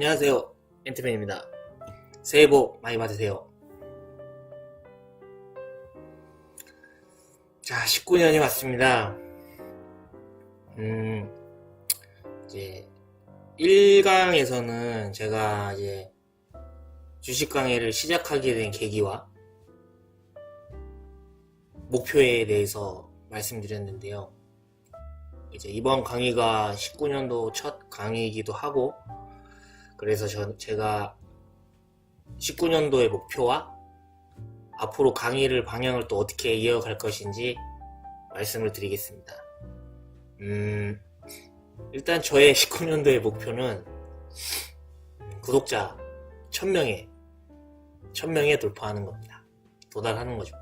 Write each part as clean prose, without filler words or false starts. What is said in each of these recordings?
안녕하세요, 앤트맨입니다. 새해 복 많이 받으세요. 자, 19년이 왔습니다. 이제 1강에서는 제가 이제 주식 강의를 시작하게 된 계기와 목표에 대해서 말씀드렸는데요. 이제 이번 강의가 19년도 첫 강의이기도 하고, 그래서 제가 19년도의 목표와 앞으로 강의를 방향을 또 어떻게 이어갈 것인지 말씀을 드리겠습니다. 일단 저의 19년도의 목표는 구독자 1000명에 돌파하는 겁니다. 도달하는 거죠.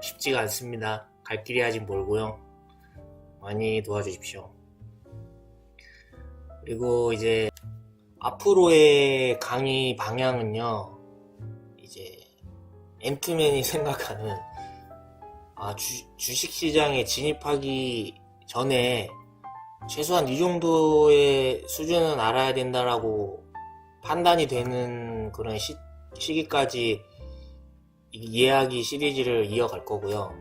쉽지가 않습니다. 갈 길이 아직 멀고요. 많이 도와주십시오. 그리고 이제 앞으로의 강의 방향은요, 이제 앤트맨이 생각하는 주식시장에 진입하기 전에 최소한 이 정도의 수준은 알아야 된다라고 판단이 되는 그런 시기까지 이야기 시리즈를 이어갈 거고요.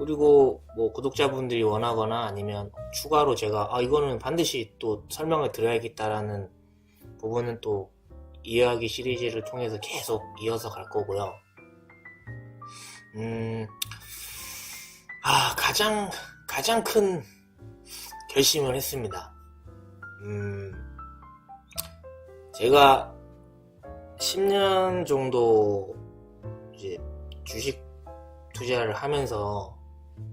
그리고 뭐 구독자분들이 원하거나 아니면 추가로 제가 이거는 반드시 또 설명을 드려야겠다라는 부분은 또 이야기 시리즈를 통해서 계속 이어서 갈 거고요. 가장 큰 결심을 했습니다. 제가 10년 정도 이제 주식 투자를 하면서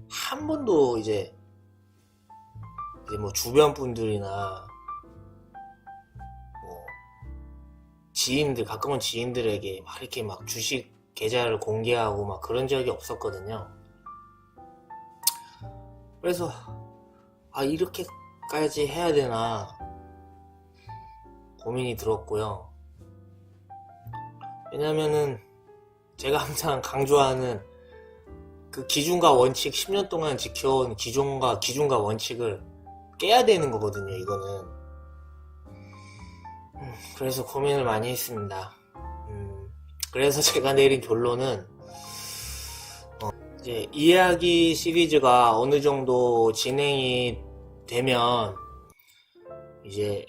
한 번도 이제 뭐 주변 분들이나 뭐 가까운 지인들에게 막 이렇게 막 주식 계좌를 공개하고 막 그런 적이 없었거든요. 그래서 이렇게까지 해야 되나 고민이 들었고요. 왜냐면은 제가 항상 강조하는 그 기준과 원칙, 10년 동안 지켜온 기준과 원칙을 깨야 되는 거거든요, 이거는. 그래서 고민을 많이 했습니다. 그래서 제가 내린 결론은 이제 이야기 시리즈가 어느 정도 진행이 되면 이제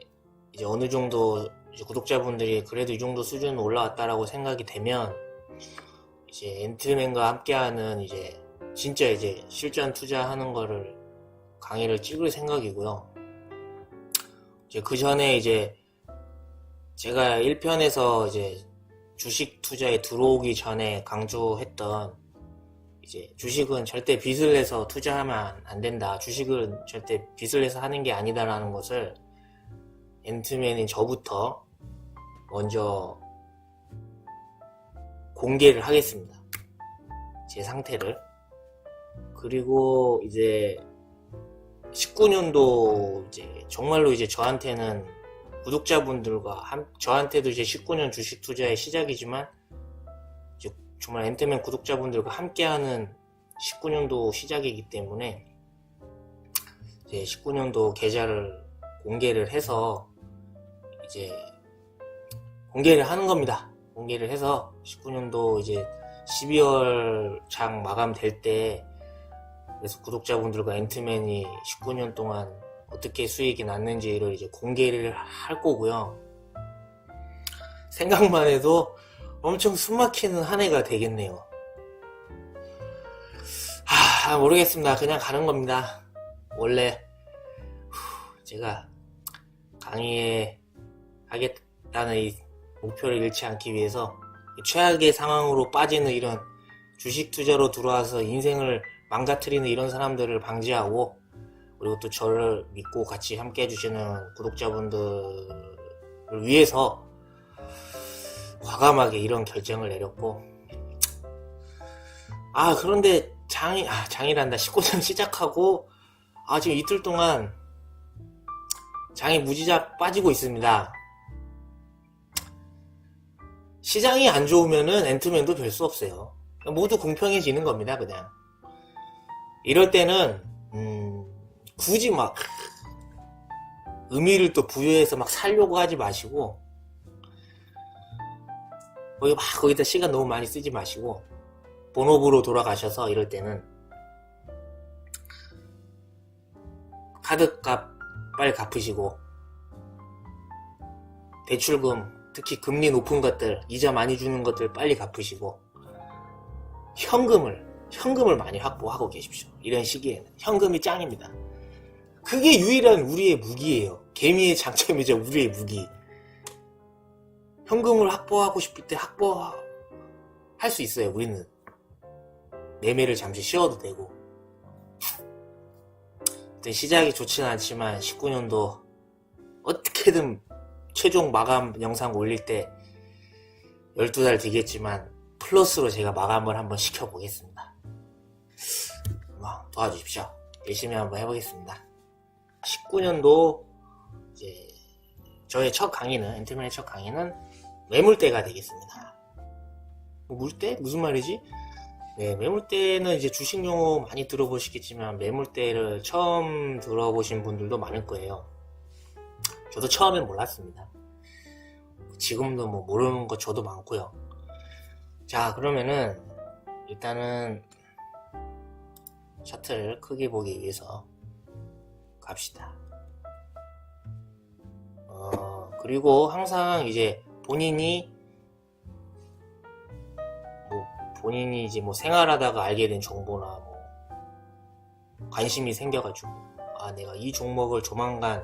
어느 정도 이제 구독자분들이 그래도 이 정도 수준 올라왔다라고 생각이 되면 이제 앤트맨과 함께하는 이제 진짜 이제 실전 투자하는 거를 강의를 찍을 생각이고요. 이제 그 전에 이제 제가 1편에서 이제 주식 투자에 들어오기 전에 강조했던 이제 주식은 절대 빚을 내서 투자하면 안 된다. 주식은 절대 빚을 내서 하는 게 아니다라는 것을 앤트맨인 저부터 먼저 공개를 하겠습니다. 제 상태를. 그리고 이제 19년도 이제 정말로 이제 저한테는 구독자분들과 저한테도 이제 19년 주식 투자의 시작이지만 이제 정말 앤트맨 구독자분들과 함께하는 19년도 시작이기 때문에 이제 19년도 계좌를 공개를 해서 이제 공개를 하는 겁니다. 공개를 해서 19년도 이제 12월 장 마감될 때 그래서 구독자분들과 앤트맨이 19년 동안 어떻게 수익이 났는지를 이제 공개를 할 거고요. 생각만 해도 엄청 숨막히는 한 해가 되겠네요. 모르겠습니다. 그냥 가는 겁니다. 원래 제가 강의에 하겠다는 이 목표를 잃지 않기 위해서 최악의 상황으로 빠지는 이런 주식 투자로 들어와서 인생을 망가뜨리는 이런 사람들을 방지하고, 그리고 또 저를 믿고 같이 함께 해주시는 구독자분들을 위해서 과감하게 이런 결정을 내렸고, 그런데 장이란다. 19년 시작하고 지금 이틀 동안 장이 무지작 빠지고 있습니다. 시장이 안 좋으면은 앤트맨도 별 수 없어요. 모두 공평해지는 겁니다, 그냥. 이럴 때는 굳이 막 의미를 또 부여해서 막 살려고 하지 마시고, 거기다 시간 너무 많이 쓰지 마시고, 본업으로 돌아가셔서 이럴 때는 카드값 빨리 갚으시고, 대출금, 특히 금리 높은 것들, 이자 많이 주는 것들 빨리 갚으시고, 현금을 많이 확보하고 계십시오. 이런 시기에는 현금이 짱입니다. 그게 유일한 우리의 무기예요. 개미의 장점이죠. 우리의 무기. 현금을 확보하고 싶을 때 확보할 수 있어요. 우리는 매매를 잠시 쉬어도 되고. 시작이 좋지는 않지만 19년도 어떻게든 최종 마감 영상 올릴 때 12달 뒤겠지만 플러스로 제가 마감을 한번 시켜보겠습니다. 도와주십시오. 열심히 한번 해보겠습니다. 19년도 이제 저의 첫 강의는, 엔트맨의 첫 강의는 매물대가 되겠습니다. 물대? 무슨 말이지? 네, 매물대는 이제 주식 용어 많이 들어보시겠지만 매물대를 처음 들어보신 분들도 많을 거예요. 저도 처음엔 몰랐습니다. 지금도 뭐 모르는 거 저도 많고요. 자, 그러면은 일단은 차트를 크게 보기 위해서 갑시다. 그리고 항상 이제 본인이 이제 뭐 생활하다가 알게 된 정보나 뭐 관심이 생겨가지고, 내가 이 종목을 조만간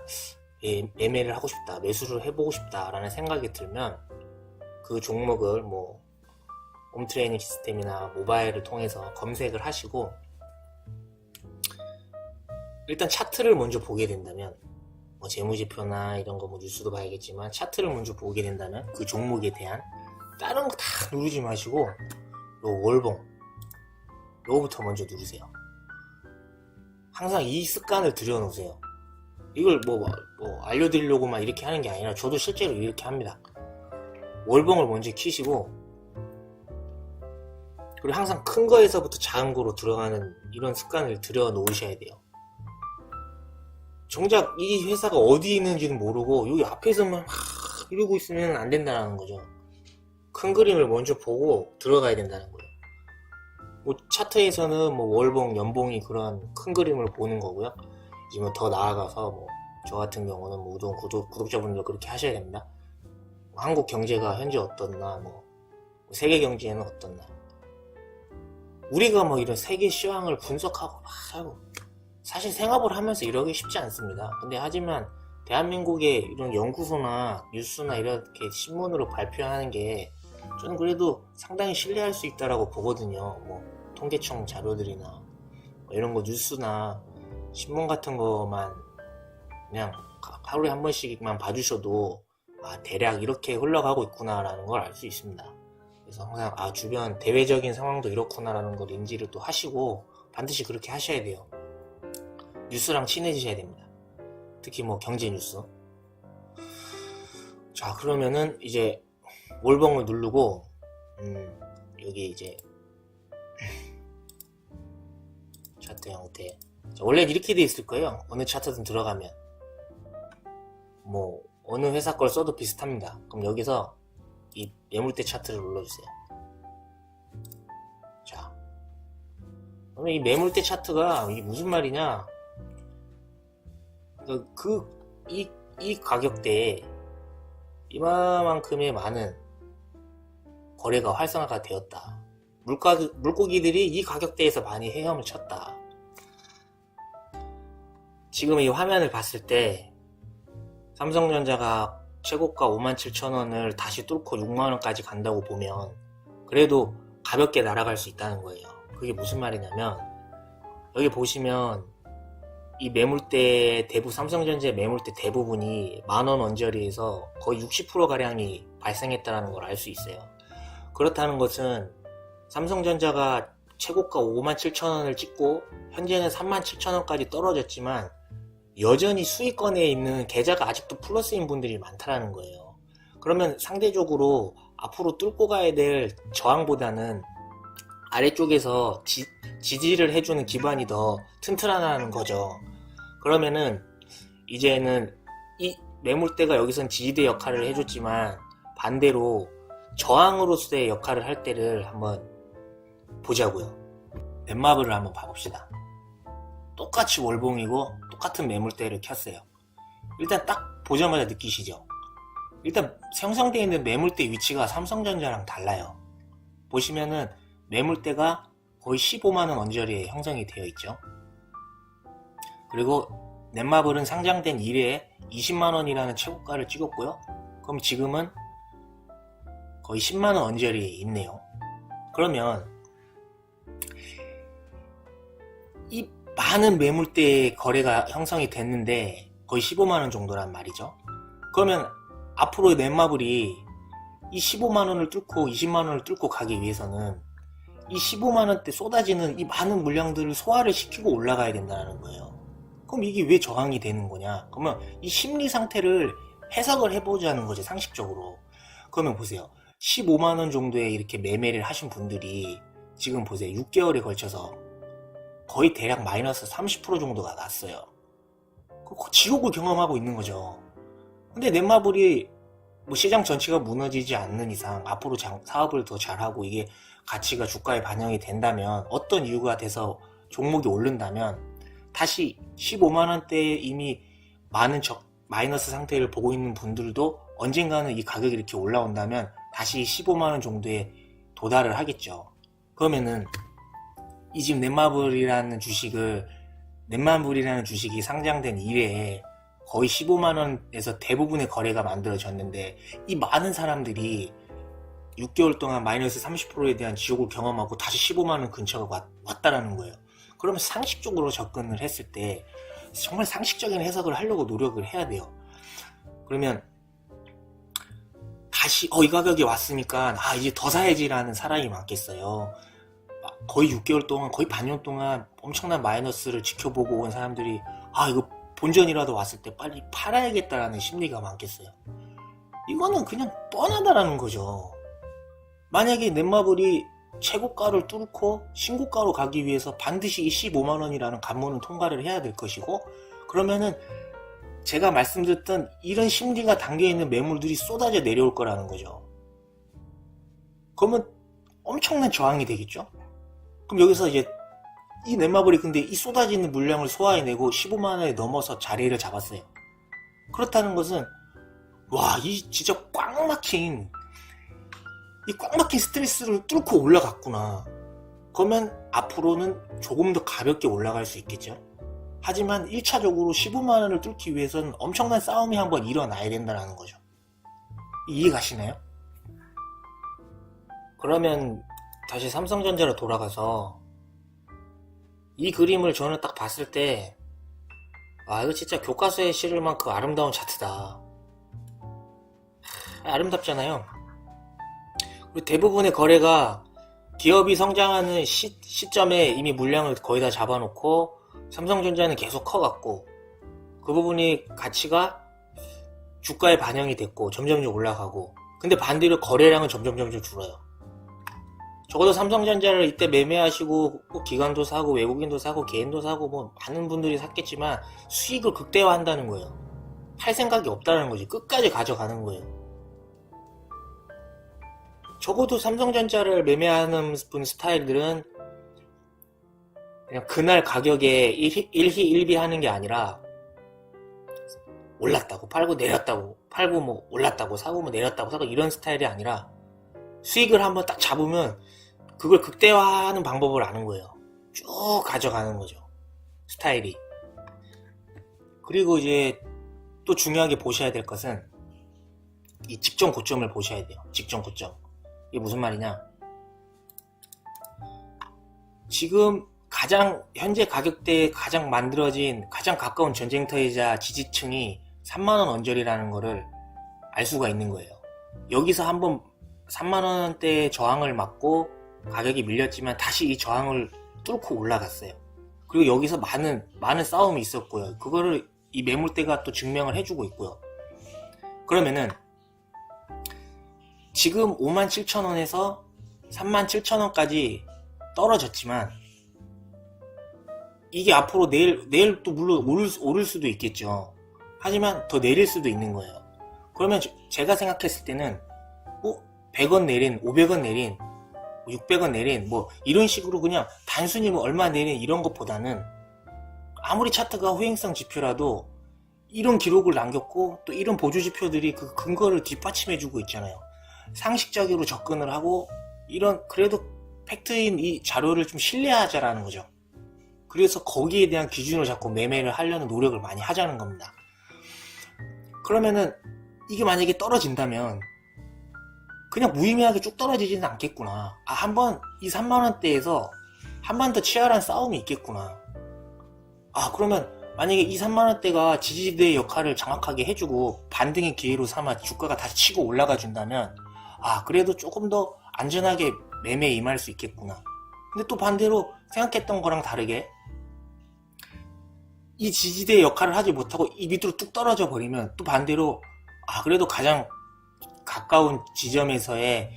매매를 하고 싶다, 매수를 해보고 싶다 라는 생각이 들면 그 종목을 뭐 홈트레이닝 시스템이나 모바일을 통해서 검색을 하시고, 일단 차트를 먼저 보게 된다면, 뭐 재무지표나 이런 거 뭐 뉴스도 봐야겠지만 차트를 먼저 보게 된다면 그 종목에 대한 다른 거 다 누르지 마시고 요 월봉 요거부터 먼저 누르세요. 항상 이 습관을 들여놓으세요. 이걸 뭐 알려드리려고만 이렇게 하는 게 아니라 저도 실제로 이렇게 합니다. 월봉을 먼저 키시고, 그리고 항상 큰 거에서부터 작은 거로 들어가는 이런 습관을 들여놓으셔야 돼요. 정작 이 회사가 어디 있는지는 모르고 여기 앞에서만 이러고 있으면 안 된다는 거죠. 큰 그림을 먼저 보고 들어가야 된다는 거예요. 뭐 차트에서는 뭐 월봉, 연봉이 그런 큰 그림을 보는 거고요. 이제 뭐 더 나아가서 뭐 저 같은 경우는 뭐 우동 구독자분들 그렇게 하셔야 됩니다. 뭐 한국 경제가 현재 어떻나, 뭐 세계 경제는 어떻나. 우리가 뭐 이런 세계 시황을 분석하고 막 하고, 사실 생업을 하면서 이러기 쉽지 않습니다. 근데 하지만 대한민국의 이런 연구소나 뉴스나 이렇게 신문으로 발표하는 게 저는 그래도 상당히 신뢰할 수 있다라고 보거든요. 뭐 통계청 자료들이나 뭐 이런 거 뉴스나 신문 같은 거만 그냥 하루에 한 번씩만 봐주셔도 대략 이렇게 흘러가고 있구나라는 걸 알 수 있습니다. 그래서 항상 주변 대외적인 상황도 이렇구나라는 걸 인지를 또 하시고 반드시 그렇게 하셔야 돼요. 뉴스랑 친해지셔야 됩니다. 특히 뭐 경제 뉴스. 자, 그러면은 이제 월봉을 누르고 여기 이제 차트 형태. 자, 원래 이렇게 돼 있을 거예요. 어느 차트든 들어가면 뭐 어느 회사 걸 써도 비슷합니다. 그럼 여기서 이 매물대 차트를 눌러주세요. 자, 그러면 이 매물대 차트가 이게 무슨 말이냐? 이 가격대에 이만큼의 많은 거래가 활성화가 되었다. 물고기들이 이 가격대에서 많이 헤엄을 쳤다. 지금 이 화면을 봤을 때 삼성전자가 최고가 57,000원을 다시 뚫고 6만원까지 간다고 보면 그래도 가볍게 날아갈 수 있다는 거예요. 그게 무슨 말이냐면, 여기 보시면 이 매물대 삼성전자의 매물대 대부분이 만원 언저리에서 거의 60%가량이 발생했다는 걸 알 수 있어요. 그렇다는 것은 삼성전자가 최고가 57,000원을 찍고 현재는 37,000원까지 떨어졌지만 여전히 수익권에 있는 계좌가 아직도 플러스인 분들이 많다는 거예요. 그러면 상대적으로 앞으로 뚫고 가야 될 저항보다는 아래쪽에서 지지를 해주는 기반이 더 튼튼하다는 거죠. 그러면은 이제는 이 매물대가 여기선 지지대 역할을 해줬지만 반대로 저항으로서의 역할을 할 때를 한번 보자고요. 넷마블을 한번 봐봅시다. 똑같이 월봉이고 똑같은 매물대를 켰어요. 일단 딱 보자마자 느끼시죠? 일단 형성되어 있는 매물대 위치가 삼성전자랑 달라요. 보시면은 매물대가 거의 15만원 언저리에 형성이 되어 있죠. 그리고 넷마블은 상장된 이래에 20만원이라는 최고가를 찍었고요. 그럼 지금은 거의 10만원 언저리에 있네요. 그러면 이 많은 매물대의 거래가 형성이 됐는데 거의 15만원 정도란 말이죠. 그러면 앞으로 넷마블이 이 15만원을 뚫고 20만원을 뚫고 가기 위해서는 이 15만원대 쏟아지는 이 많은 물량들을 소화를 시키고 올라가야 된다는 거예요. 그럼 이게 왜 저항이 되는 거냐? 그러면 이 심리 상태를 해석을 해보자는 거죠, 상식적으로. 그러면 보세요. 15만원 정도에 이렇게 매매를 하신 분들이 지금 보세요. 6개월에 걸쳐서 거의 대략 마이너스 30% 정도가 났어요. 지옥을 경험하고 있는 거죠. 근데 넷마블이 뭐 시장 전체가 무너지지 않는 이상 앞으로 사업을 더 잘하고 이게 가치가 주가에 반영이 된다면, 어떤 이유가 돼서 종목이 오른다면 다시 15만원대에 이미 많은 마이너스 상태를 보고 있는 분들도 언젠가는 이 가격이 이렇게 올라온다면 다시 15만원 정도에 도달을 하겠죠. 그러면은 이 집 넷마블이라는 주식이 상장된 이래에 거의 15만원에서 대부분의 거래가 만들어졌는데, 이 많은 사람들이 6개월 동안 마이너스 30%에 대한 지옥을 경험하고 다시 15만원 근처가 왔다라는 거예요. 그러면 상식적으로 접근을 했을 때 정말 상식적인 해석을 하려고 노력을 해야 돼요. 그러면 다시 이 가격이 왔으니까 이제 더 사야지라는 사람이 많겠어요. 거의 6개월 동안, 거의 반년 동안 엄청난 마이너스를 지켜보고 온 사람들이 이거 본전이라도 왔을 때 빨리 팔아야겠다라는 심리가 많겠어요. 이거는 그냥 뻔하다라는 거죠. 만약에 넷마블이 최고가를 뚫고 신고가로 가기 위해서 반드시 이 15만원이라는 관문을 통과를 해야 될 것이고, 그러면은 제가 말씀드렸던 이런 심리가 담겨있는 매물들이 쏟아져 내려올 거라는 거죠. 그러면 엄청난 저항이 되겠죠. 그럼 여기서 이제 이 넷마블이 근데 이 쏟아지는 물량을 소화해내고 15만원에 넘어서 자리를 잡았어요. 그렇다는 것은 이 진짜 꽉 막힌 스트레스를 뚫고 올라갔구나. 그러면 앞으로는 조금 더 가볍게 올라갈 수 있겠죠. 하지만 1차적으로 15만원을 뚫기 위해서는 엄청난 싸움이 한번 일어나야 된다는 거죠. 이해가시나요? 그러면 다시 삼성전자로 돌아가서 이 그림을 저는 딱 봤을 때 이거 진짜 교과서에 실을 만큼 아름다운 차트다. 아름답잖아요. 그리고 대부분의 거래가 기업이 성장하는 시점에 이미 물량을 거의 다 잡아놓고 삼성전자는 계속 커갔고, 그 부분이 가치가 주가에 반영이 됐고 점점 올라가고, 근데 반대로 거래량은 점점 줄어요. 적어도 삼성전자를 이때 매매하시고 기관도 사고 외국인도 사고 개인도 사고 뭐 많은 분들이 샀겠지만 수익을 극대화한다는 거예요. 팔 생각이 없다는 거지. 끝까지 가져가는 거예요. 적어도 삼성전자를 매매하는 분 스타일들은 그냥 그날 가격에 일희일비 하는 게 아니라 올랐다고 팔고 내렸다고 팔고 뭐 올랐다고 사고 뭐 내렸다고 사고 이런 스타일이 아니라 수익을 한번 딱 잡으면 그걸 극대화하는 방법을 아는 거예요. 쭉 가져가는 거죠, 스타일이. 그리고 이제 또 중요하게 보셔야 될 것은 이 직전 고점을 보셔야 돼요. 직전 고점. 이게 무슨 말이냐? 지금 현재 가격대에 가장 만들어진 가장 가까운 전쟁터이자 지지층이 3만원 언저리라는 거를 알 수가 있는 거예요. 여기서 한번 3만원대의 저항을 맞고 가격이 밀렸지만 다시 이 저항을 뚫고 올라갔어요. 그리고 여기서 많은 싸움이 있었고요. 그거를 이 매물대가 또 증명을 해주고 있고요. 그러면은 지금 57,000원에서 37,000원까지 떨어졌지만 이게 앞으로 내일 또 물론 오를 수도 있겠죠. 하지만 더 내릴 수도 있는 거예요. 그러면 제가 생각했을 때는 100원 내린, 500원 내린, 600원 내린 뭐 이런 식으로 그냥 단순히 뭐 얼마 내린 이런 것보다는 아무리 차트가 후행성 지표라도 이런 기록을 남겼고 또 이런 보조 지표들이 그 근거를 뒷받침해주고 있잖아요. 상식적으로 접근을 하고 이런 그래도 팩트인 이 자료를 좀 신뢰하자라는 거죠. 그래서 거기에 대한 기준을 잡고 매매를 하려는 노력을 많이 하자는 겁니다. 그러면은 이게 만약에 떨어진다면 그냥 무의미하게 쭉 떨어지지는 않겠구나. 한번 이 3만원대에서 한 번 더 치열한 싸움이 있겠구나. 그러면 만약에 이 3만원대가 지지대의 역할을 정확하게 해주고 반등의 기회로 삼아 주가가 다시 치고 올라가 준다면 그래도 조금 더 안전하게 매매에 임할 수 있겠구나. 근데 또 반대로 생각했던 거랑 다르게 이 지지대의 역할을 하지 못하고 이 밑으로 뚝 떨어져 버리면 또 반대로 그래도 가장 가까운 지점에서의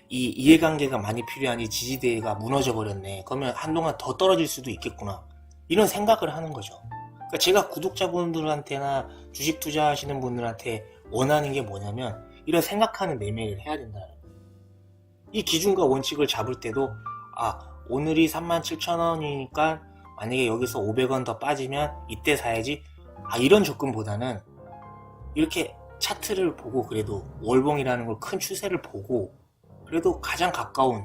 이 이해관계가 많이 필요한 이 지지대가 무너져 버렸네. 그러면 한동안 더 떨어질 수도 있겠구나. 이런 생각을 하는 거죠. 그러니까 제가 구독자분들한테나 주식 투자하시는 분들한테 원하는 게 뭐냐면 이런 생각하는 매매를 해야 된다는 거예요. 이 기준과 원칙을 잡을 때도 오늘이 37,000원이니까 만약에 여기서 500원 더 빠지면 이때 사야지. 이런 접근보다는 이렇게 차트를 보고 그래도 월봉이라는 걸 큰 추세를 보고 그래도 가장 가까운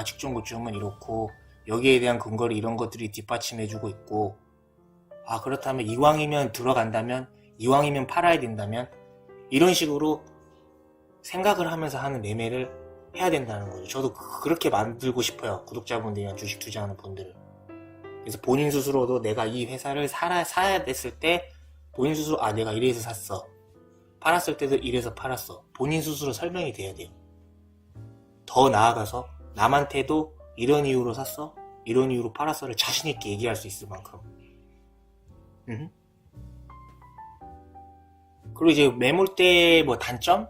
직전 고점은 이렇고 여기에 대한 근거를 이런 것들이 뒷받침해주고 있고 그렇다면 이왕이면 들어간다면 이왕이면 팔아야 된다면 이런 식으로 생각을 하면서 하는 매매를 해야 된다는 거죠. 저도 그렇게 만들고 싶어요. 구독자분들이나 주식 투자하는 분들을. 그래서 본인 스스로도 내가 이 회사를 사야 됐을 때 본인 스스로 내가 이래서 샀어. 팔았을 때도 이래서 팔았어. 본인 스스로 설명이 돼야 돼요. 더 나아가서 남한테도 이런 이유로 샀어? 이런 이유로 팔았어를 자신있게 얘기할 수 있을 만큼. 그리고 이제 매물대 뭐 단점?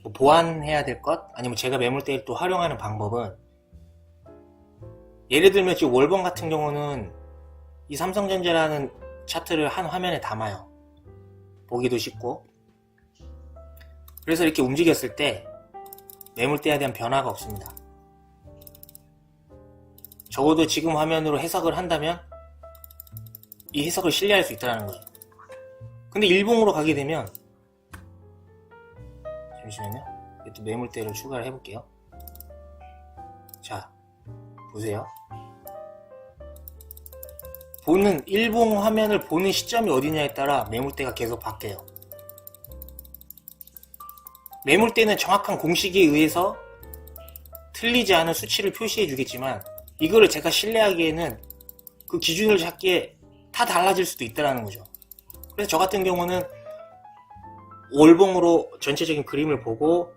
뭐 보완해야 될 것? 아니면 제가 매물대를 또 활용하는 방법은 예를 들면 지금 월봉 같은 경우는 이 삼성전자라는 차트를 한 화면에 담아요. 보기도 쉽고. 그래서 이렇게 움직였을 때 매물대에 대한 변화가 없습니다. 적어도 지금 화면으로 해석을 한다면 이 해석을 신뢰할 수 있다는 거예요. 근데 일봉으로 가게 되면 잠시만요. 또 매물대를 추가를 해볼게요. 자, 보세요. 보는 일봉 화면을 보는 시점이 어디냐에 따라 매물대가 계속 바뀌어요. 매물대는 정확한 공식에 의해서 틀리지 않은 수치를 표시해 주겠지만 이거를 제가 신뢰하기에는 그 기준을 잡기에 다 달라질 수도 있다는 거죠. 그래서 저 같은 경우는 월봉으로 전체적인 그림을 보고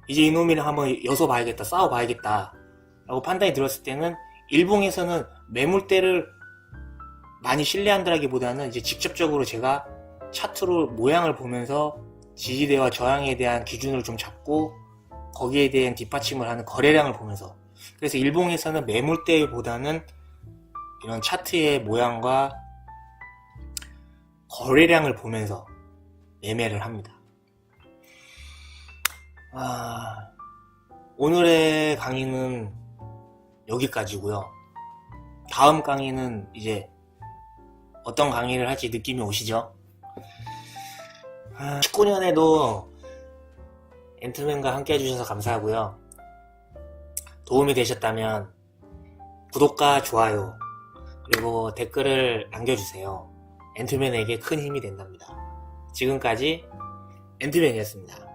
이제 이놈이랑 한번 여서봐야겠다, 싸워봐야겠다 라고 판단이 들었을 때는 일봉에서는 매물대를 많이 신뢰한다기보다는 이제 직접적으로 제가 차트로 모양을 보면서 지지대와 저항에 대한 기준을 좀 잡고 거기에 대한 뒷받침을 하는 거래량을 보면서, 그래서 일봉에서는 매물대보다는 이런 차트의 모양과 거래량을 보면서 매매를 합니다. 오늘의 강의는 여기까지고요. 다음 강의는 이제 어떤 강의를 할지 느낌이 오시죠? 19년에도 앤트맨과 함께 해주셔서 감사하고요. 도움이 되셨다면 구독과 좋아요 그리고 댓글을 남겨주세요. 앤트맨에게 큰 힘이 된답니다. 지금까지 앤트맨이었습니다.